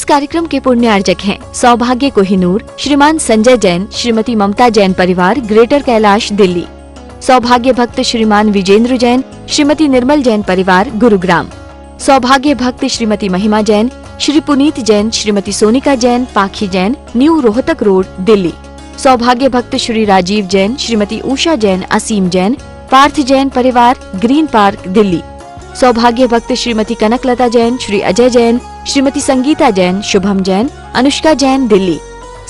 कार्यक्रम के पुण्यार्जक हैं सौभाग्य कोहिनूर, श्रीमान संजय जैन, श्रीमती ममता जैन परिवार, ग्रेटर कैलाश, दिल्ली। सौभाग्य भक्त श्रीमान विजेंद्र जैन, श्रीमती निर्मल जैन परिवार, गुरुग्राम। सौभाग्य भक्त श्रीमती महिमा जैन, श्री पुनीत जैन, श्रीमती सोनिका जैन, पाखी जैन, न्यू रोहतक रोड, दिल्ली। सौभाग्य भक्त श्री राजीव जैन, श्रीमती उषा जैन, असीम जैन, पार्थ जैन परिवार, ग्रीन पार्क, दिल्ली। सौभाग्य भक्त श्रीमती कनकलता जैन, श्री अजय जैन, श्रीमती संगीता जैन, शुभम जैन, अनुष्का जैन, दिल्ली।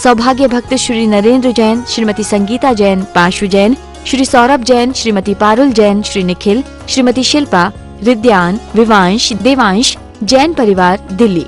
सौभाग्य भक्त श्री नरेंद्र जैन, श्रीमती संगीता जैन, पाशु जैन, श्री सौरभ जैन, श्रीमती पारुल जैन, श्री निखिल, श्रीमती शिल्पा, रिद्यान, विवांश, देवांश जैन परिवार, दिल्ली।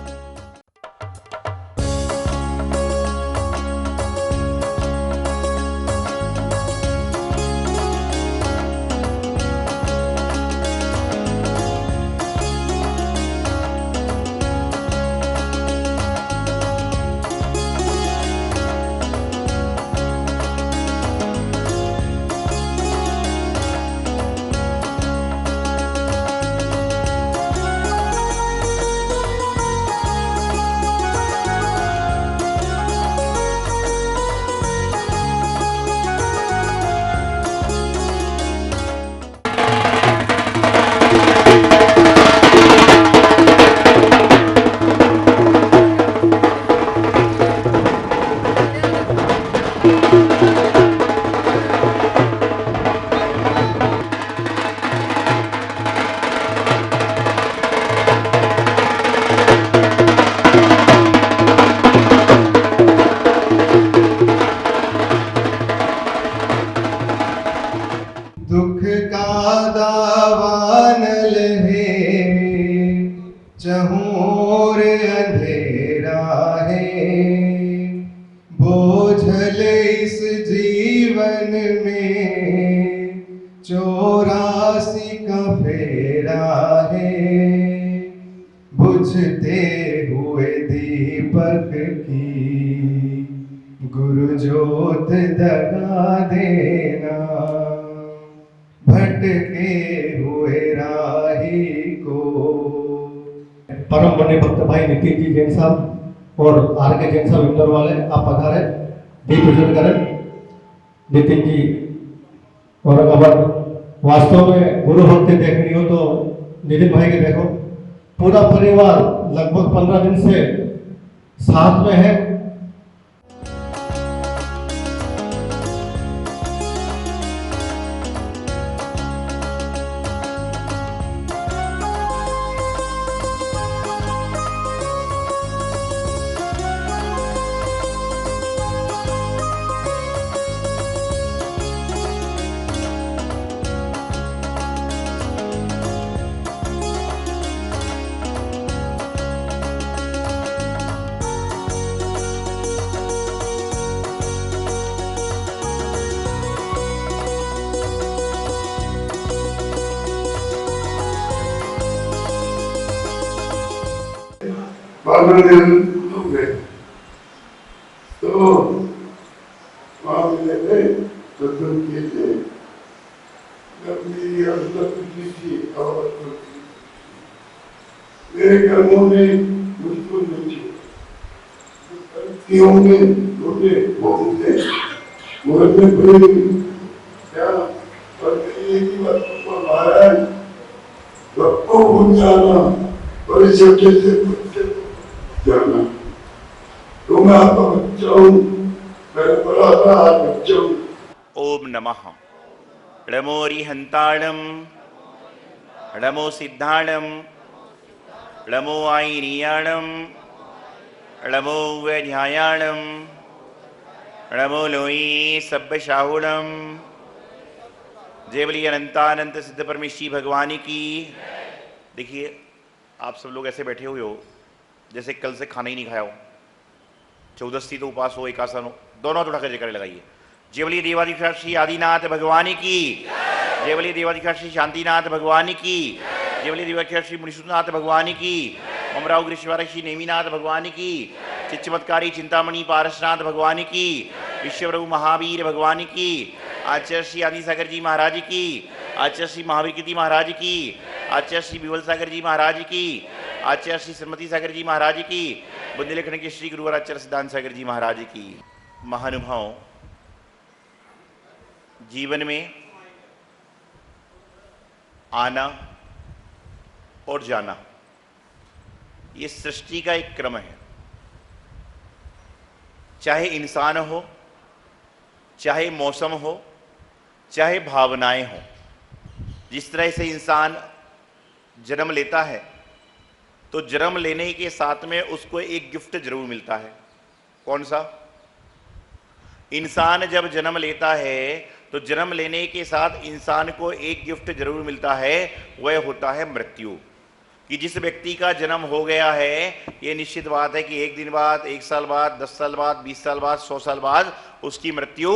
दुख का दावान लहे चहोर अंधेरा है, बोझल इस जीवन में 84 का फेरा है। बुझते हुए दीपक की गुरु ज्योत जगा देना, भटके हुए राही को। परम बने भक्त भाई नितिन जी जैन साहब और आर के जैन साहब इंदौर वाले, आप पधारे, दीप प्रज्वलन करें। नितिन जी औरंगाबाद। वास्तव में गुरु भक्ति देखनी हो तो नितिन भाई के देखो, पूरा परिवार लगभग 15 दिन से साथ में है। तो वहाँ मिले थे तो तुम किए थे मेरी थी और मेरे कर्मों ने मुझको नहीं होंगे छोटे होंगे मुझ में बड़ी क्या और मेरी एक ही बात महाराज सबको भूल जाना और छोटे से जाना। तो मैं आपका बच्चा हूँ, मैं बड़ा था आज बच्चा हूँ। ओम नमः णमो रिहंताणम णमो सिद्धाणम णमो आईनियाणम णमो वैध्यायाणम णमो लोई सब्ब शाहुणम। जय बोलिए अनंतानंत सिद्ध परमेश्वरी भगवान की। देखिए आप सब लोग ऐसे बैठे हुए हो जैसे कल से खाना ही नहीं खाया हो, चौदस्ती तो उपास हो, एकासन हो, दोनों उठा कर जयकारे लगाइए। जय बोलिए देवाधिकाश श्री आदिनाथ भगवान की। जय बोलिए देवाधिकाश श्री शांतिनाथ भगवान की। जय बोलिए देवाधिकाश श्री मुनिसुनाथ भगवान की। अमराव ग्रीष्वार श्री नेमीनाथ भगवान की। चिच्चमत्कारी चिंतामणि पारसनाथ भगवान की। विश्वप्रभु महावीर भगवान की। आचार्य श्री आदि सागर जी महाराज की। आचार्य श्री महावीर कीर्ति महाराज की। आचार्य श्री बिवल सागर जी महाराज की। आचार्य श्री श्रीमती सागर जी महाराज की। बुंदेलखंड के श्री गुरुवराचार्य सिद्धांत सागर जी महाराज की महानुभाव जीवन में आना और जाना ये सृष्टि का एक क्रम है। चाहे इंसान हो, चाहे मौसम हो, चाहे भावनाएं हो, जिस तरह से इंसान जन्म लेता है तो जन्म लेने के साथ में उसको एक गिफ्ट जरूर मिलता है। कौन सा? इंसान जब जन्म लेता है तो जन्म लेने के साथ इंसान को एक गिफ्ट जरूर मिलता है, वह होता है मृत्यु। कि जिस व्यक्ति का जन्म हो गया है, यह निश्चित बात है कि एक दिन बाद, 1 साल बाद, 10 साल बाद, 20 साल बाद, 100 साल बाद उसकी मृत्यु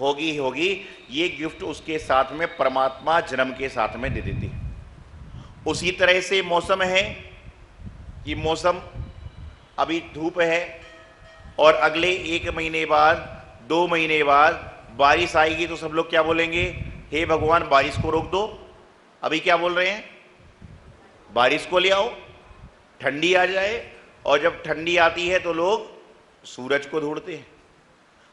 होगी ही होगी। ये गिफ्ट उसके साथ में परमात्मा जन्म के साथ में दे देती है। उसी तरह से मौसम है कि मौसम अभी धूप है और अगले 1 महीने बाद, 2 महीने बाद बारिश आएगी तो सब लोग क्या बोलेंगे? हे भगवान बारिश को रोक दो। अभी क्या बोल रहे हैं? बारिश को ले आओ, ठंडी आ जाए। और जब ठंडी आती है तो लोग सूरज को ढूंढते हैं।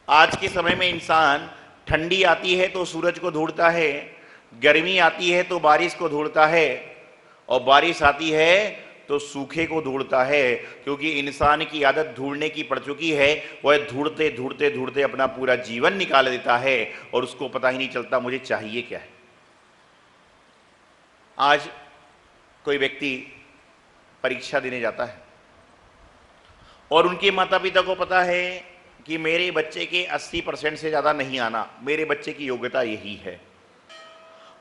आज के समय में इंसान ठंडी आती है तो सूरज को ढूंढता है, गर्मी आती है तो बारिश को ढूंढता है, और बारिश आती है तो सूखे को ढूंढता है। क्योंकि इंसान की आदत ढूंढने की पड़ चुकी है। वह ढूंढते ढूंढते ढूंढते अपना पूरा जीवन निकाल देता है और उसको पता ही नहीं चलता मुझे चाहिए क्या है। आज कोई व्यक्ति परीक्षा देने जाता है और उनके माता पिता को पता है कि मेरे बच्चे के 80% से ज़्यादा नहीं आना, मेरे बच्चे की योग्यता यही है।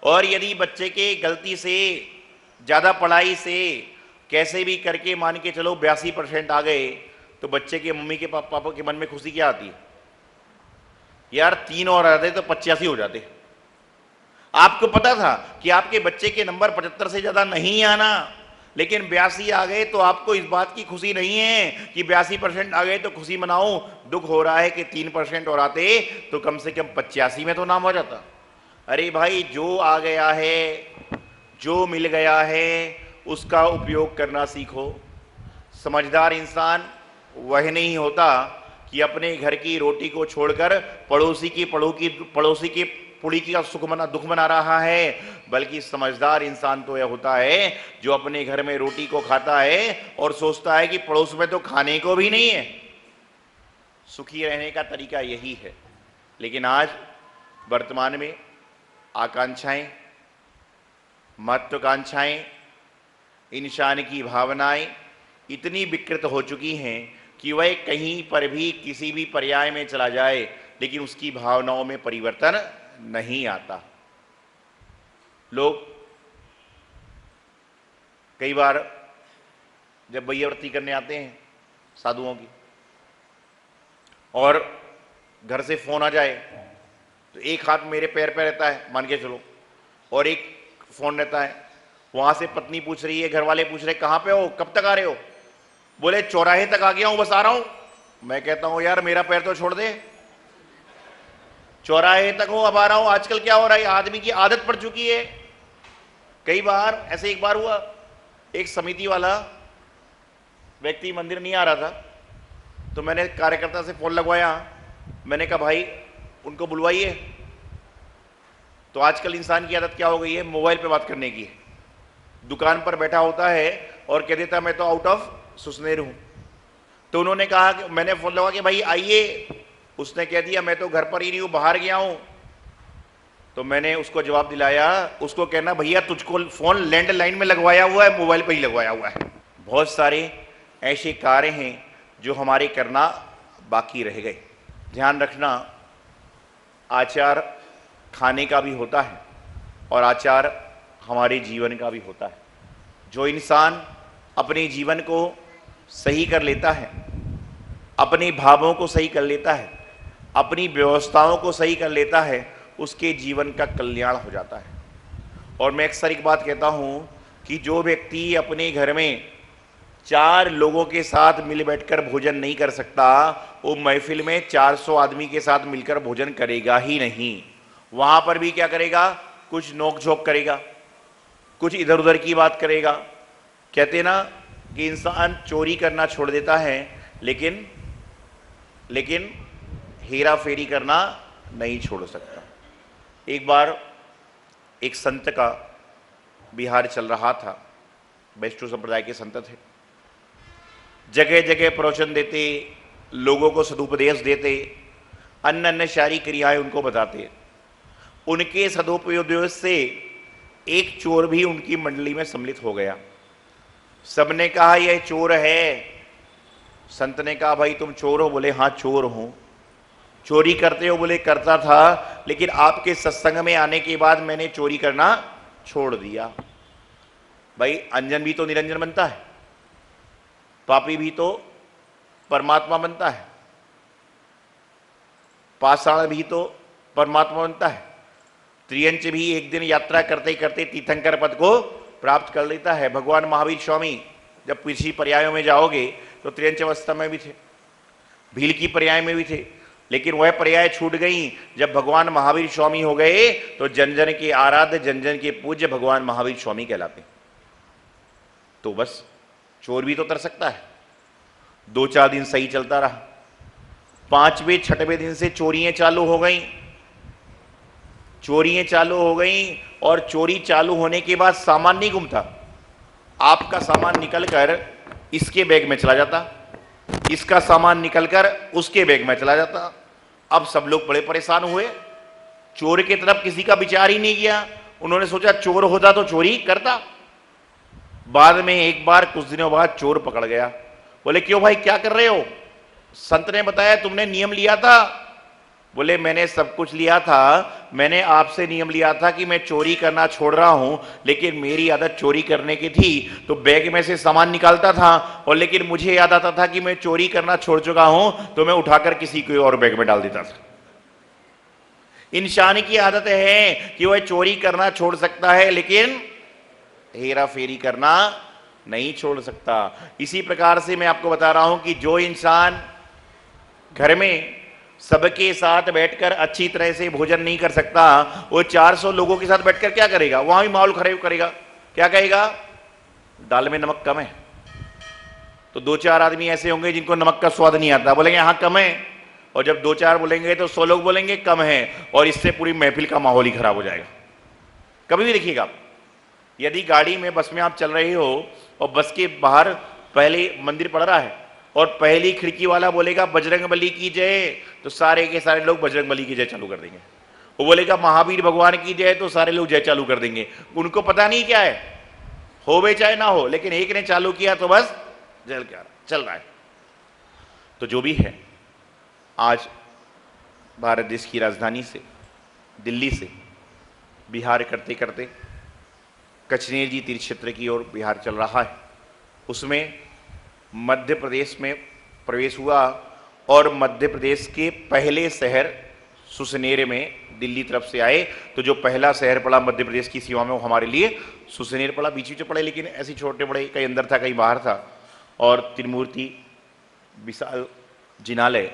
और यदि बच्चे के गलती से, ज़्यादा पढ़ाई से, कैसे भी करके मान के चलो 82% आ गए, तो बच्चे के मम्मी के पापा के मन में खुशी क्या आती है? यार 3 और आ जाते तो 85 हो जाते। आपको पता था कि आपके बच्चे के नंबर 75 से ज़्यादा नहीं आना, लेकिन 82 आ गए तो आपको इस बात की खुशी नहीं है कि 82% आ गए तो खुशी मनाओ। दुख हो रहा है कि 3% और आते तो कम से कम 85 में तो नाम हो जाता। अरे भाई, जो आ गया है, जो मिल गया है, उसका उपयोग करना सीखो। समझदार इंसान वह नहीं होता कि अपने घर की रोटी को छोड़कर पड़ोसी की पुड़ी का दुख मना रहा है, बल्कि समझदार इंसान तो यह होता है जो अपने घर में रोटी को खाता है और सोचता है कि पड़ोस में तो खाने को भी नहीं है। सुखी रहने का तरीका यही है। लेकिन आज वर्तमान में आकांक्षाएं, महत्वाकांक्षाएं, इंसान की भावनाएं इतनी विकृत हो चुकी हैं कि वह कहीं पर भी किसी भी पर्याय में चला जाए लेकिन उसकी भावनाओं में परिवर्तन नहीं आता। लोग कई बार जब वैयावर्ती करने आते हैं साधुओं की और घर से फोन आ जाए तो एक हाथ मेरे पैर पे रहता है, मान के चलो, और एक फोन रहता है। वहां से पत्नी पूछ रही है, घर वाले पूछ रहे कहां पे हो, कब तक आ रहे हो? बोले चौराहे तक आ गया हूं, बस आ रहा हूं। मैं कहता हूं यार मेरा पैर तो छोड़ दे, चौराहे तक हो, अब आ रहा हूं। आजकल क्या हो रहा है, आदमी की आदत पड़ चुकी है। कई बार ऐसे, एक बार हुआ, एक समिति वाला व्यक्ति मंदिर नहीं आ रहा था तो मैंने कार्यकर्ता से फोन लगवाया। मैंने कहा भाई उनको बुलवाइए। तो आजकल इंसान की आदत क्या हो गई है, मोबाइल पे बात करने की। दुकान पर बैठा होता है और कह देता मैं तो आउट ऑफ सुसनेर हूं। तो उन्होंने कहा कि मैंने फोन लगा कि भाई आइए, उसने कह दिया मैं तो घर पर ही नहीं हूं, बाहर गया हूं। तो मैंने उसको जवाब दिलाया, उसको कहना भैया तुझको फोन लैंडलाइन में लगवाया हुआ है, मोबाइल पे ही लगवाया हुआ है। बहुत सारे ऐसे कार्य हैं जो हमारे करना बाकी रह गए। ध्यान रखना, आचार खाने का भी होता है और आचार हमारे जीवन का भी होता है। जो इंसान अपने जीवन को सही कर लेता है, अपने भावों को सही कर लेता है, अपनी व्यवस्थाओं को सही कर लेता है, उसके जीवन का कल्याण हो जाता है। और मैं अक्सर एक बात कहता हूं कि जो व्यक्ति अपने घर में 4 लोगों के साथ मिल बैठकर भोजन नहीं कर सकता, वो महफिल में 400 आदमी के साथ मिलकर भोजन करेगा ही नहीं। वहां पर भी क्या करेगा, कुछ नोक झोंक करेगा, कुछ इधर उधर की बात करेगा। कहते ना कि इंसान चोरी करना छोड़ देता है, लेकिन हेरा फेरी करना नहीं छोड़ सकता। एक बार एक संत का विहार चल रहा था, वैष्णव संप्रदाय के संत थे, जगह जगह प्रवचन देते, लोगों को सदुपदेश देते, अन्य अन्य सारी क्रियाएं उनको बताते। उनके सदुपदेश से एक चोर भी उनकी मंडली में सम्मिलित हो गया। सबने कहा यह चोर है। संत ने कहा भाई तुम चोर हो? बोले हाँ चोर हूं। चोरी करते हो? बोले करता था, लेकिन आपके सत्संग में आने के बाद मैंने चोरी करना छोड़ दिया। भाई अंजन भी तो निरंजन बनता है, पापी भी तो परमात्मा बनता है, पाषाण भी तो परमात्मा बनता है, त्रियंच भी एक दिन यात्रा करते करते तीर्थंकर पद को प्राप्त कर लेता है। भगवान महावीर स्वामी जब पिछली पर्यायों में जाओगे तो त्रियंच अवस्था में भी थे, भील की पर्याय में भी थे, लेकिन वह पर्याय छूट गई। जब भगवान महावीर स्वामी हो गए तो जन जन के आराध्य, जन जन के पूज्य भगवान महावीर स्वामी कहलाते। तो बस चोर भी तो कर सकता है। 2-4 दिन सही चलता रहा, 5वें 6वें दिन से चोरियां चालू हो गई, चोरियां चालू हो गई। और चोरी चालू होने के बाद सामान नहीं घूमता, आपका सामान निकलकर इसके बैग में चला जाता, इसका सामान निकलकर उसके बैग में चला जाता। अब सब लोग बड़े परेशान हुए, चोर की तरफ किसी का विचार ही नहीं किया। उन्होंने सोचा चोर होता तो चोरी करता। बाद में एक बार कुछ दिनों बाद चोर पकड़ गया। बोले क्यों भाई क्या कर रहे हो? संत ने बताया तुमने नियम लिया था। बोले मैंने सब कुछ लिया था, मैंने आपसे नियम लिया था कि मैं चोरी करना छोड़ रहा हूं, लेकिन मेरी आदत चोरी करने की थी तो बैग में से सामान निकालता था, और लेकिन मुझे याद आता था कि मैं चोरी करना छोड़ चुका हूं तो मैं उठाकर किसी कोई और बैग में डाल देता था। इंसान की आदत है कि वह चोरी करना छोड़ सकता है, लेकिन हेरा फेरी करना नहीं छोड़ सकता। इसी प्रकार से मैं आपको बता रहा हूं कि जो इंसान घर में सबके साथ बैठकर अच्छी तरह से भोजन नहीं कर सकता, वो 400 लोगों के साथ बैठकर क्या करेगा? वहां भी माहौल खराब करेगा। क्या कहेगा? दाल में नमक कम है। तो 2-4 आदमी ऐसे होंगे जिनको नमक का स्वाद नहीं आता, बोलेंगे हाँ कम है, और जब 2-4 बोलेंगे तो 100 लोग बोलेंगे कम है, और इससे पूरी महफिल का माहौल ही खराब हो जाएगा। कभी भी देखिएगा, यदि गाड़ी में बस में आप चल रहे हो और बस के बाहर पहले मंदिर पड़ रहा है और पहली खिड़की वाला बोलेगा बजरंगबली की जय, तो सारे के सारे लोग बजरंगबली की जय चालू कर देंगे। वो बोलेगा महावीर भगवान की जय, तो सारे लोग जय चालू कर देंगे। उनको पता नहीं क्या है, होवे चाहे ना हो, लेकिन एक ने चालू किया तो बस जल क्या चल रहा है। तो जो भी है, आज भारत देश की राजधानी से, दिल्ली से बिहार करते करते कचनेर जी तीर्थ क्षेत्र की ओर बिहार चल रहा है। उसमें मध्य प्रदेश में प्रवेश हुआ, और मध्य प्रदेश के पहले शहर सुसनेर में दिल्ली तरफ से आए। तो जो पहला शहर पड़ा मध्य प्रदेश की सीमा में, वो हमारे लिए सुसनेर पड़ा। बीच बीच पड़े, लेकिन ऐसे छोटे बड़े, कहीं अंदर था कहीं बाहर था। और त्रिमूर्ति विशाल जिनालय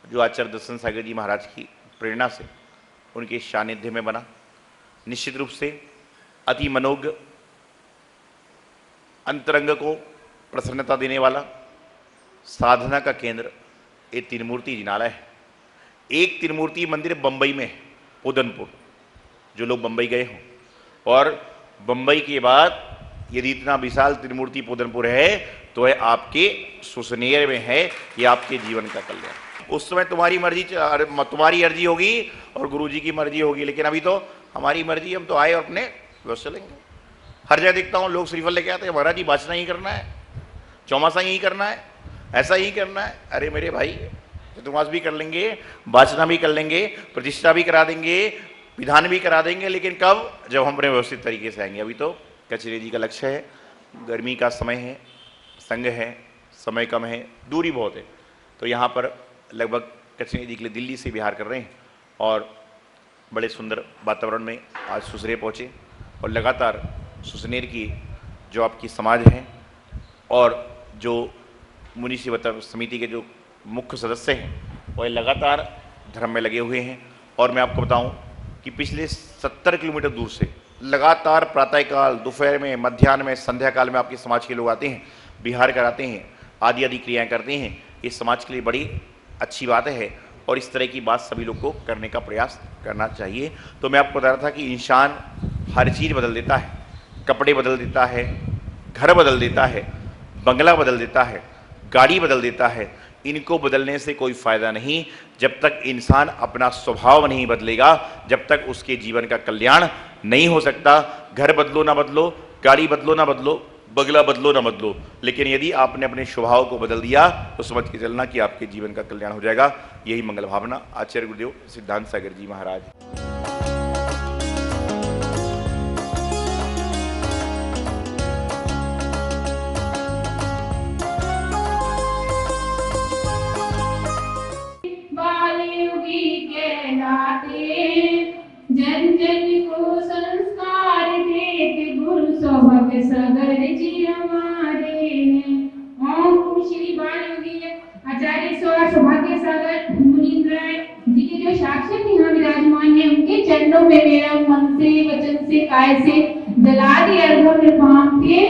जो आचार्य दर्शन सागर जी महाराज की प्रेरणा से उनके सानिध्य में बना, निश्चित रूप से अति मनोज्ञ, अंतरंग को प्रसन्नता देने वाला, साधना का केंद्र ये त्रिमूर्ति जिनालय है। एक त्रिमूर्ति मंदिर बंबई में है, उदनपुर, जो लोग बंबई गए हों, और बंबई के बाद यदि इतना विशाल त्रिमूर्ति उदनपुर है तो यह आपके सुसनेर में है। ये आपके जीवन का कल्याण। उस समय तुम्हारी मर्जी, तुम्हारी अर्जी होगी और गुरुजी की मर्जी होगी, लेकिन अभी तो हमारी मर्जी, हम तो आए और अपने व्यवस्था चलेंगे। हर जगह देखता हूँ लोग श्रीफल लेके आते हैं, महाराज जी बाचना ही करना है, चौमासा यही करना है, ऐसा ही करना है। अरे मेरे भाई, चतुर्मास भी कर लेंगे, बाचना भी कर लेंगे, प्रतिष्ठा भी करा देंगे, विधान भी करा देंगे, लेकिन कब? जब हम अपने व्यवस्थित तरीके से आएंगे। अभी तो कचरे जी का लक्ष्य है, गर्मी का समय है, संग है, समय कम है, दूरी बहुत है, तो यहाँ पर लगभग कचरे जी के लिए दिल्ली से बिहार कर रहे हैं। और बड़े सुंदर वातावरण में आज सुसनेर पहुँचे, और लगातार सुसनेर की जो आपकी समाज है और जो मुनि सेवता समिति के जो मुख्य सदस्य हैं, वह लगातार धर्म में लगे हुए हैं। और मैं आपको बताऊं कि पिछले 70 किलोमीटर दूर से लगातार प्रातःकाल, दोपहर में, मध्याह्न में, संध्या काल में आपके समाज के लोग आते हैं। विहार कराते हैं, आदि आदि क्रियाएं करते हैं, ये समाज के लिए बड़ी अच्छी बात है और इस तरह की बात सभी लोग को करने का प्रयास करना चाहिए। तो मैं आपको बता रहा था कि इंसान हर चीज़ बदल देता है, कपड़े बदल देता है, घर बदल देता है, बंगला बदल देता है, गाड़ी बदल देता है। इनको बदलने से कोई फ़ायदा नहीं जब तक इंसान अपना स्वभाव नहीं बदलेगा, जब तक उसके जीवन का कल्याण नहीं हो सकता। घर बदलो ना बदलो, गाड़ी बदलो ना बदलो, बंगला बदलो ना बदलो, लेकिन यदि आपने अपने स्वभाव को बदल दिया तो समझ के चलना कि आपके जीवन का कल्याण हो जाएगा। यही मंगल भावना। आचार्य गुरुदेव सिद्धांत सागर जी महाराज। के नाते जन जन को संस्कार देते गुरु सौभाग्य सागर जी हमारे हैं। ओम श्री बालयोगी आचार्य सौभाग्य सागर मुनीन्द्र जी के जो साक्षात यहाँ विराजमान है, उनके चरणों में मेरा मन से वचन से काय से जला दिया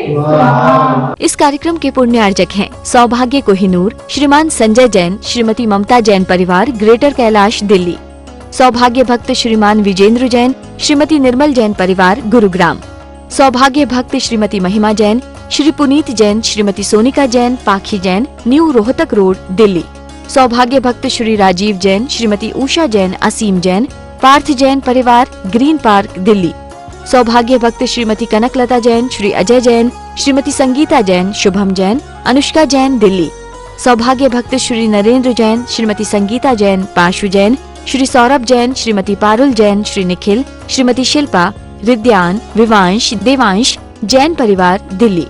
स्वाहा। इस कार्यक्रम के पुण्यार्जक हैं सौभाग्य कोहिनूर, श्रीमान संजय जैन, श्रीमती ममता जैन परिवार, ग्रेटर कैलाश दिल्ली। सौभाग्य भक्त श्रीमान विजेंद्र जैन, श्रीमती निर्मल जैन परिवार, गुरुग्राम। सौभाग्य भक्त श्रीमती महिमा जैन, श्री पुनीत जैन, श्रीमती सोनिका जैन, पाखी जैन, न्यू रोहतक रोड, दिल्ली। सौभाग्य भक्त श्री राजीव जैन, श्रीमती उषा जैन, असीम जैन, पार्थ जैन परिवार, ग्रीन पार्क, दिल्ली। सौभाग्य भक्त श्रीमती कनकलता जैन, श्री अजय जैन, श्रीमती संगीता जैन, शुभम जैन, अनुष्का जैन, दिल्ली। सौभाग्य भक्त श्री नरेंद्र जैन, श्रीमती संगीता जैन, पाशु जैन, श्री सौरभ जैन, श्रीमती पारुल जैन, श्री निखिल, श्रीमती शिल्पा, रिद्यान, विवांश, देवांश जैन परिवार, दिल्ली।